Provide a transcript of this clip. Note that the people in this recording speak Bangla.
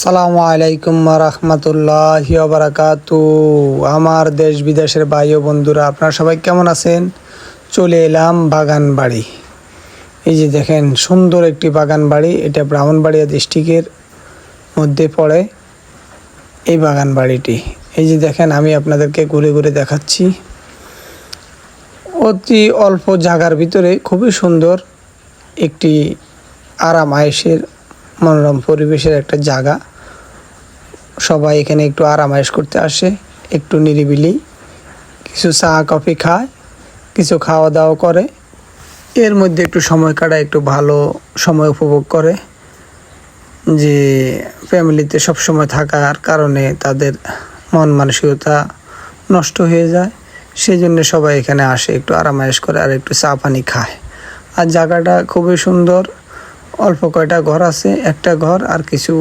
সালামু আলাইকুম রহমতুল্লাহি বারাকাতু। আমার দেশ বিদেশের ভাই ও বন্ধুরা, আপনারা সবাই কেমন আছেন? চলে এলাম বাগান বাড়ি। এই যে দেখেন, সুন্দর একটি বাগান বাড়ি। এটা ব্রাহ্মণবাড়িয়া ডিস্ট্রিক্টের মধ্যে পড়ে এই বাগান বাড়িটি। এই যে দেখেন, আমি আপনাদেরকে ঘুরে ঘুরে দেখাচ্ছি। অতি অল্প জায়গার ভিতরে খুবই সুন্দর একটি আরাম আয়েশের মনোরম পরিবেশের একটা জায়গা। সবাই এখানে একটু আরাম আয়েশ করতে আসে, একটু নিরিবিলি কিছু চা কফি খায়, কিছু খাওয়া দাওয়া করে, এর মধ্যে একটু সময় কাটায়, একটু ভালো সময় উপভোগ করে। যে ফ্যামিলিতে সবসময় থাকার কারণে তাদের মন মানসিকতা নষ্ট হয়ে যায়, সেই জন্য সবাই এখানে আসে, একটু আরাম আয়েশ করে আর একটু চা পানি খায়। আর জায়গাটা খুবই সুন্দর। অল্প কয়টা ঘর আছে, একটা ঘর আর কিছু